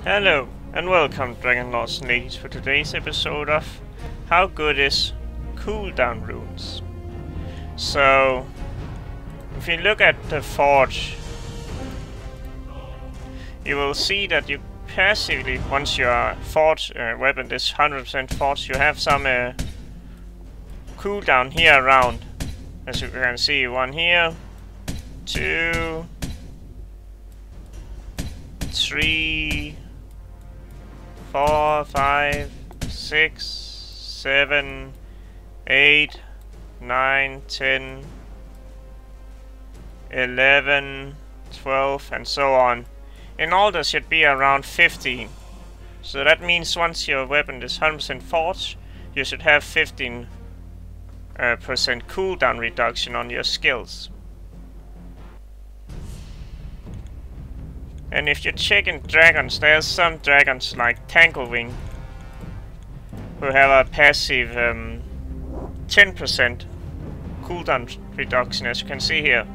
Hello and welcome Dragon Lords and Ladies for today's episode of How Good is Cooldown Runes. So, if you look at the forge, you will see that you passively, once your forge weapon is 100% forged, you have some cooldown here around. As you can see, one here, 2, 3, 4, 5, 6, 7, 8, 9, 10, 11, 12, and so on. In all, there should be around 15. So that means once your weapon is 100% forged, you should have 15% cooldown reduction on your skills. And if you check in dragons, there's some dragons like Tanglewing who have a passive 10% cooldown reduction, as you can see here.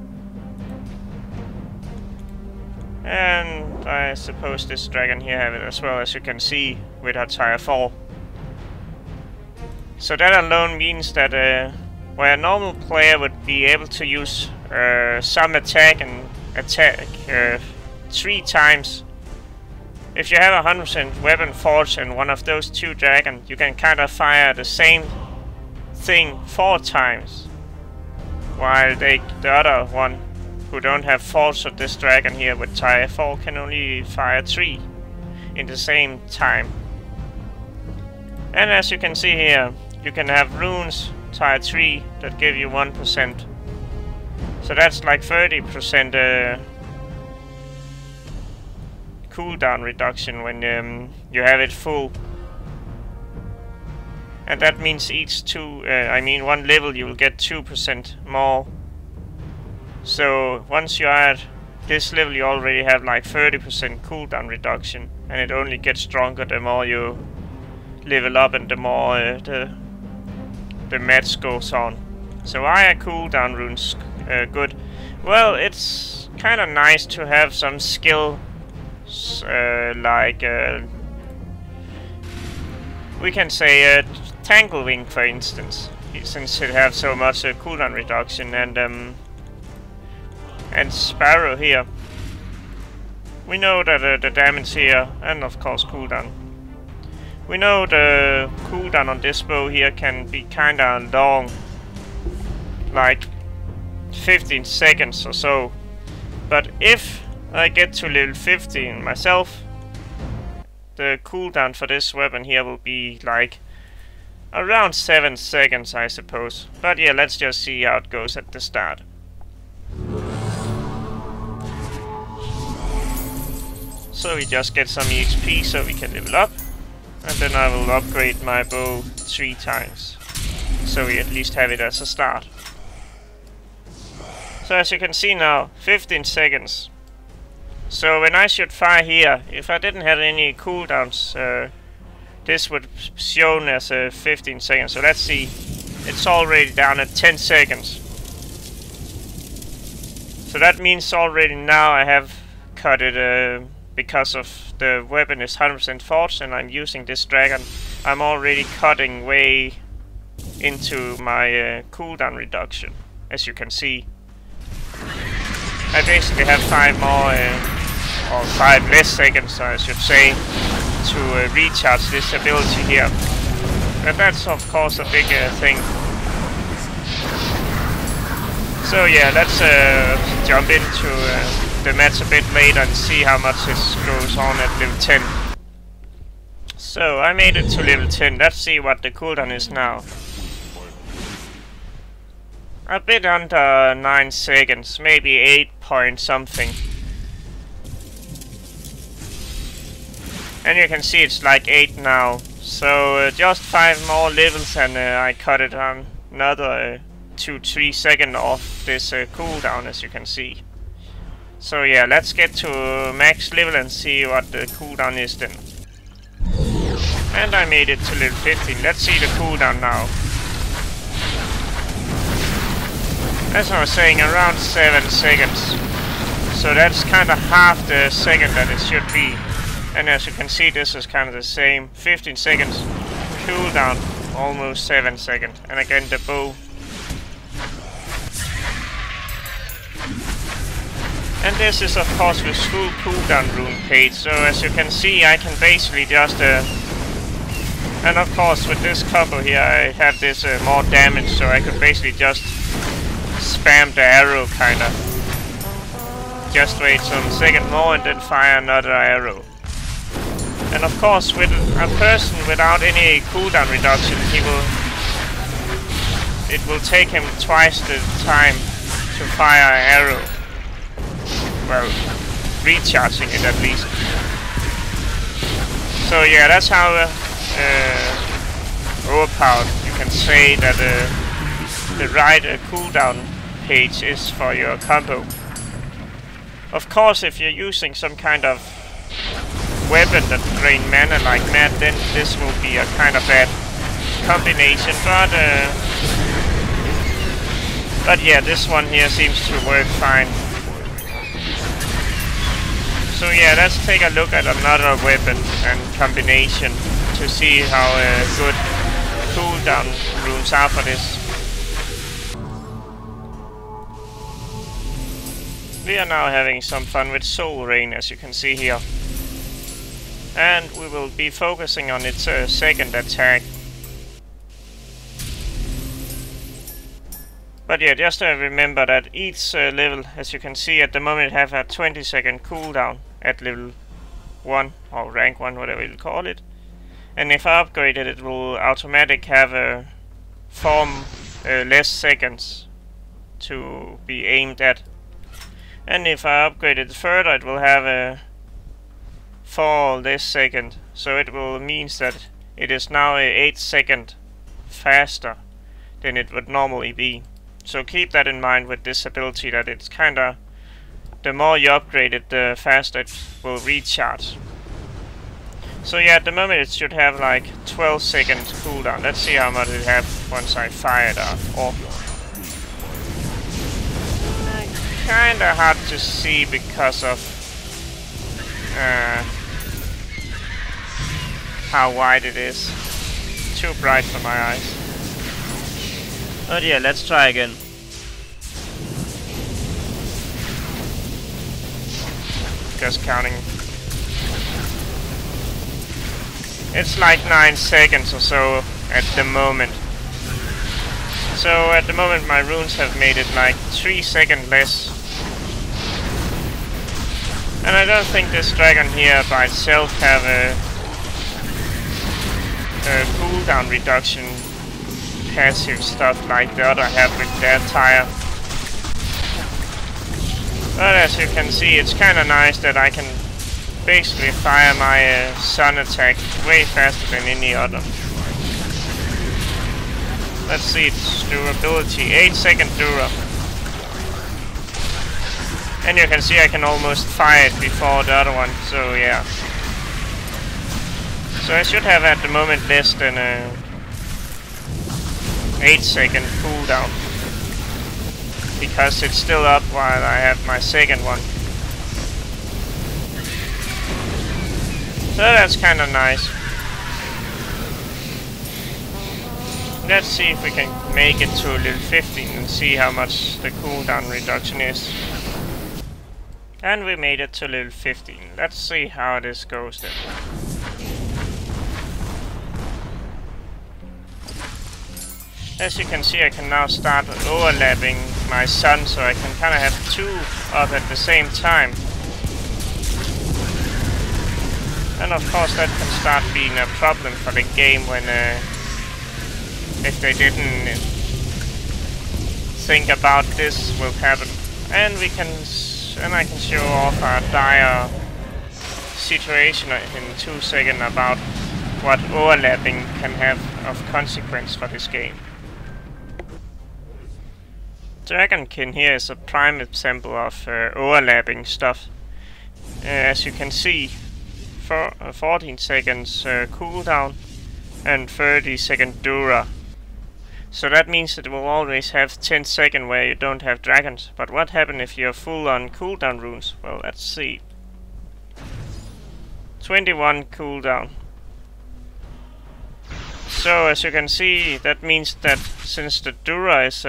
And I suppose this dragon here have it as well, as you can see with her tier 4. So that alone means that where a normal player would be able to use some attack and attack 3 times. If you have a 100% weapon forged in one of those 2 dragons, you can kind of fire the same thing 4 times. While the other one, who don't have forged of this dragon here with tier 4, can only fire 3 in the same time. And as you can see here, you can have runes tier 3 that give you 1%. So that's like 30% cooldown reduction when you have it full, and that means one level you will get 2% more. So once you are at this level, you already have like 30% cooldown reduction, and it only gets stronger the more you level up and the more the match goes on. So why are cooldown runes good? Well, it's kind of nice to have some skill. We can say Tanglewing, for instance, since it has so much cooldown reduction, and Sparrow here. We know that the damage here, and of course cooldown. We know the cooldown on this bow here can be kinda long, like 15 seconds or so. But if I get to level 15 myself, the cooldown for this weapon here will be like around 7 seconds, I suppose. But yeah, let's just see how it goes at the start. So we just get some EXP so we can level up, and then I will upgrade my bow 3 times, so we at least have it as a start. So as you can see now, 15 seconds. So when I should fire here, if I didn't have any cooldowns, this would shown as 15 seconds. So let's see, it's already down at 10 seconds. So that means already now I have cut it, because of the weapon is 100% forged and I'm using this dragon, I'm already cutting way into my cooldown reduction, as you can see. I basically have 5 more, or 5 less seconds, I should say, to recharge this ability here. And that's of course a big thing. So yeah, let's jump into the match a bit later and see how much this goes on at level 10. So I made it to level 10, let's see what the cooldown is now. A bit under 9 seconds, maybe 8 point something. And you can see it's like 8 now. So just 5 more levels and I cut it on another 2-3 seconds off this cooldown, as you can see. So yeah, let's get to max level and see what the cooldown is then. And I made it to level 15, let's see the cooldown now. As I was saying, around 7 seconds. So that's kind of half the second that it should be. And as you can see, this is kind of the same. 15 seconds cooldown, almost 7 seconds. And again the bow. And this is of course the full cooldown rune page. So as you can see, I can basically just and of course with this combo here I have this more damage, so I could basically just spam the arrow kinda. Just wait some second more and then fire another arrow. And of course with a person without any cooldown reduction, it will take him twice the time to fire an arrow. Well, recharging it at least. So yeah, that's how overpowered you can say that the right cooldown page is for your combo. Of course, if you're using some kind of weapon that drain mana like mad, then this will be a kind of bad combination. But yeah, this one here seems to work fine. So yeah, let's take a look at another weapon and combination to see how good cooldown runes are for this. We are now having some fun with Soul Rain, as you can see here. And we will be focusing on its second attack. But yeah, just remember that each level, as you can see at the moment, have a 20-second cooldown at level 1 or rank 1, whatever you call it. And if I upgrade it, it will automatically have a less seconds to be aimed at. And if I upgrade it further, it will have a 4 less second. So it will means that it is now 8 seconds faster than it would normally be. So keep that in mind with this ability, that it's kinda, the more you upgrade it, the faster it will recharge. So yeah, at the moment it should have like 12 seconds cooldown. Let's see how much it have once I fire it off. Kinda hard to see because of how wide it is. Too bright for my eyes. But yeah, let's try again. Just counting. It's like 9 seconds or so at the moment. So at the moment my runes have made it like 3 seconds less. And I don't think this dragon here by itself have a cooldown reduction passive stuff like the other have with their tire. But as you can see, it's kinda nice that I can basically fire my sun attack way faster than any other. Let's see its durability, 8 second dura. And you can see I can almost fire it before the other one, so yeah. So I should have at the moment less than a 8 second cooldown. Because it's still up while I have my second one. So that's kinda nice. Let's see if we can make it to level 15 and see how much the cooldown reduction is. And we made it to level 15. Let's see how this goes then. As you can see, I can now start overlapping my sun, so I can kind of have 2 up at the same time. And of course that can start being a problem for the game when if they didn't think about this will happen. And I can show off a dire situation in 2 seconds about what overlapping can have of consequence for this game. Dragonkin here is a prime example of overlapping stuff. As you can see, 14 seconds cooldown and 30 second dura. So that means that it will always have 10 seconds where you don't have dragons. But what happens if you're full on cooldown runes? Well, let's see. 21 cooldown. So as you can see, that means that since the Dura is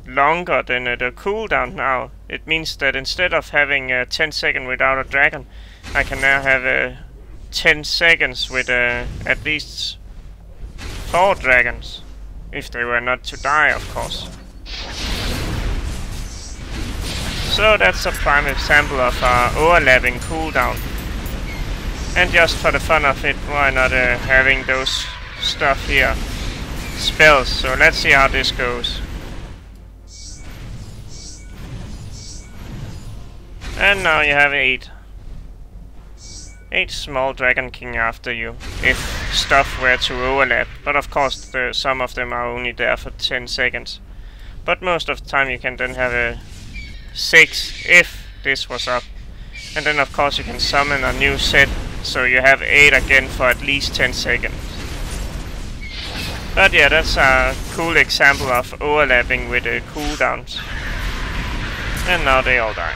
longer than the cooldown now, it means that instead of having 10 seconds without a dragon, I can now have 10 seconds with at least 4 dragons, if they were not to die, of course. So that's a prime example of overlapping cooldown. And just for the fun of it, why not having those stuff here, spells. So let's see how this goes. And now you have 8 small dragon king after you, if stuff were to overlap. But of course some of them are only there for 10 seconds. But most of the time you can then have a 6 if this was up. And then of course you can summon a new set, so you have 8 again for at least 10 seconds. But yeah, that's a cool example of overlapping with the cooldowns. And now they all die.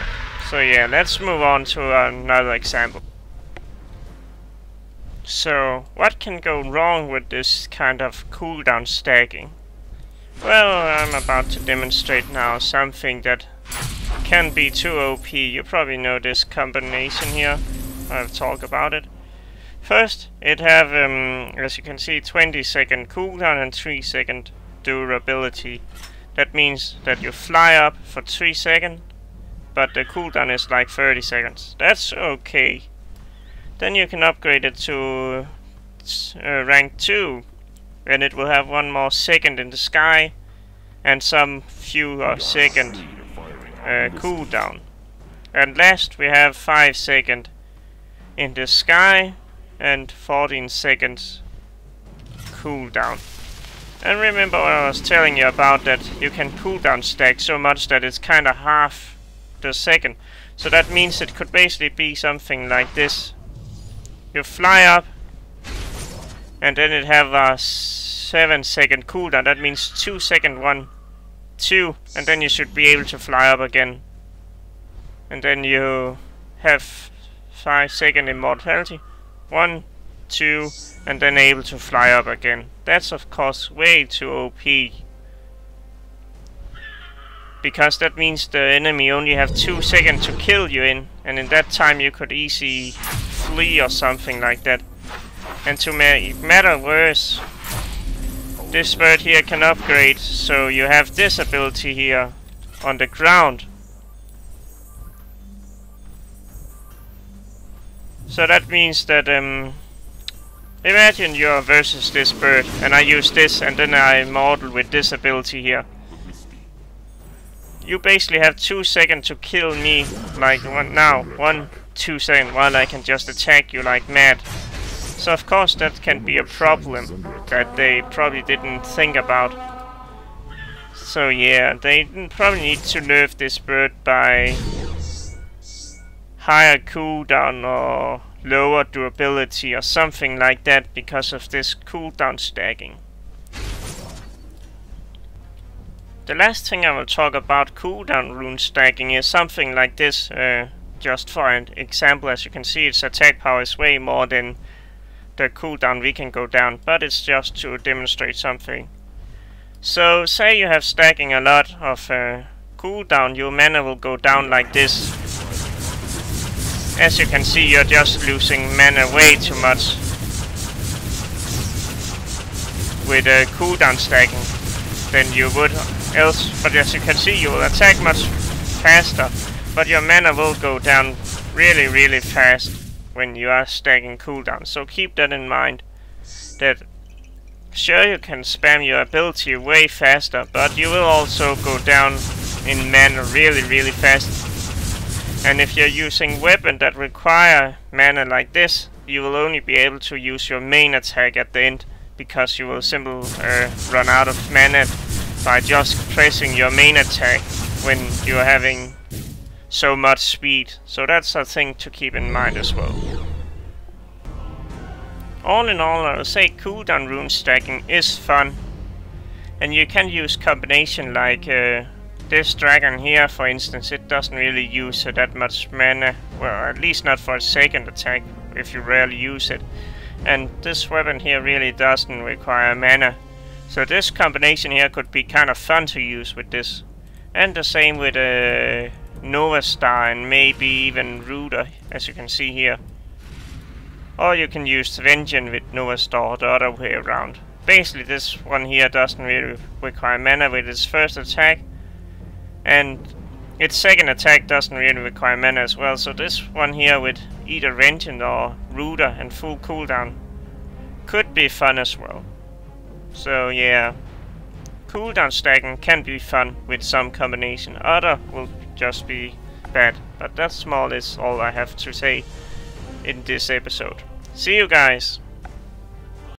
So yeah, let's move on to another example. So, what can go wrong with this kind of cooldown stacking? Well, I'm about to demonstrate now something that can be too OP. You probably know this combination here. I've talked about it. First, it have, as you can see, 20-second cooldown and 3-second durability. That means that you fly up for 3 seconds, but the cooldown is like 30 seconds. That's okay. Then you can upgrade it to rank 2, and it will have 1 more second in the sky and some fewer second cooldown. And last we have 5 seconds in the sky and 14 seconds cooldown. And remember what I was telling you about, that you can cooldown stack so much that it's kinda half the second. So that means it could basically be something like this. You fly up, and then it have a 7-second cooldown. That means 2 seconds, 1, 2, and then you should be able to fly up again. And then you have 5-second immortality, 1, 2, and then able to fly up again. That's of course way too OP, because that means the enemy only have 2 seconds to kill you in, and in that time you could easily flee or something like that. And to matter worse, this bird here can upgrade, so you have this ability here on the ground. So that means that imagine you're versus this bird, and I use this, and then I model with this ability here. You basically have 2 seconds to kill me, like now, 1, 2 seconds, while I can just attack you like mad. So of course that can be a problem that they probably didn't think about. So yeah, they probably need to nerf this bird by higher cooldown or lower durability or something like that, because of this cooldown stacking. The last thing I will talk about cooldown rune stacking is something like this. Just for an example, as you can see, its attack power is way more than the cooldown we can go down, but it's just to demonstrate something. So say you have stacking a lot of cooldown, your mana will go down like this. As you can see, you're just losing mana way too much with cooldown stacking than you would else. But as you can see, you will attack much faster, but your mana will go down really fast when you are stacking cooldown. So keep that in mind, that sure you can spam your ability way faster, but you will also go down in mana really fast. And if you're using weapon that require mana like this, you will only be able to use your main attack at the end, because you will simply run out of mana by just pressing your main attack when you're having so much speed. So that's a thing to keep in mind as well. All in all, I would say cooldown rune stacking is fun, and you can use combination like This dragon here, for instance, it doesn't really use that much mana. Well, at least not for a second attack, if you rarely use it. And this weapon here really doesn't require mana. So this combination here could be kind of fun to use with this. And the same with Nova Star and maybe even Rooter, as you can see here. Or you can use Vengeance with Nova Star the other way around. Basically this one here doesn't really require mana with its first attack. And its second attack doesn't really require mana as well, so this one here with either Vengeance or Rooter and full cooldown could be fun as well. So yeah, cooldown stacking can be fun with some combination, other will just be bad. But that's more or less all I have to say in this episode. See you guys!